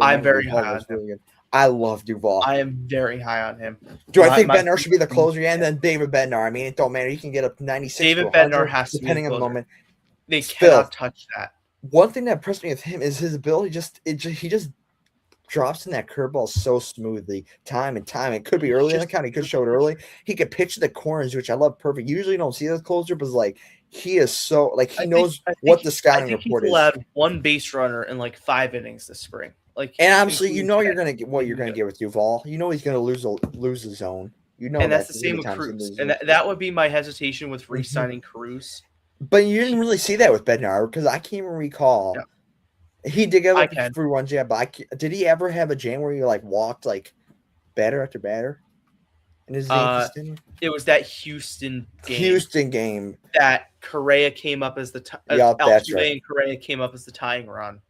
I'm very high on him. I love Duvall. I am very high on him. Do I think Bednar should be the closer? Yeah, and then David Bednar. I mean, it don't matter. He can get up 96. David Bednar has to be depending on the moment. They cannot touch that. One thing that impressed me with him is his ability. He just drops in that curveball so smoothly, time and time. It could be early in the count. He could show it early. He could pitch the corners, which I love. Perfect. Usually, you don't see those closer, but like he is so like he knows what the scouting report is. He's allowed one base runner in like 5 innings this spring. Like, and obviously, you're gonna get what you're gonna get with Duvall. You know he's gonna lose the zone. And that's the same with Cruz. And that would be my hesitation with re-signing Cruz. But you didn't really see that with Bednar because I can't even recall. Yeah. He did get like 3 runs, yeah. But did he ever have a jam where he like walked like batter after batter? In his it was that Houston game that Correa came up as the Altuve and Correa came up as the tying run,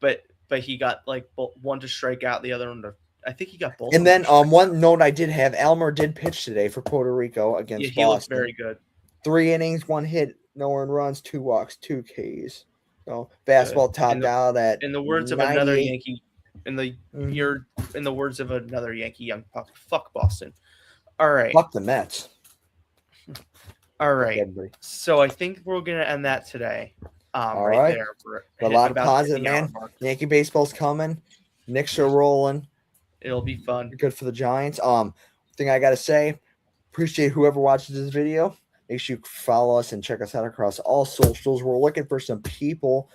but he got like one to strike out, the other one to. I think he got both. And then one note I did have: Elmer did pitch today for Puerto Rico against Boston. He looked very good. 3 innings, 1 hit, no earned runs, 2 walks, 2 Ks. So fastball topped out at. In the words of another Yankee, in the words of another Yankee young puck, fuck Boston. All right. Fuck the Mets. All right. So I think we're gonna end that today. All right. There. A lot of positive, man. Yankee baseball's coming. Knicks are rolling. It'll be fun. Good for the Giants. Thing I gotta say, appreciate whoever watches this video. Make sure you follow us and check us out across all socials. We're looking for some people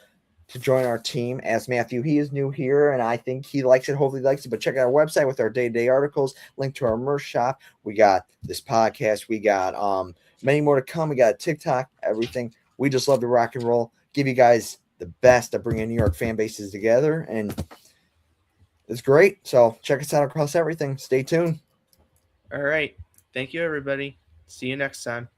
to join our team. As Matthew, he is new here, and I think he likes it. Hopefully he likes it. But check out our website with our day-to-day articles, link to our merch shop. We got this podcast. We got many more to come. We got TikTok, everything. We just love to rock and roll. Give you guys the best of bringing New York fan bases together, and it's great. So check us out across everything. Stay tuned. All right. Thank you, everybody. See you next time.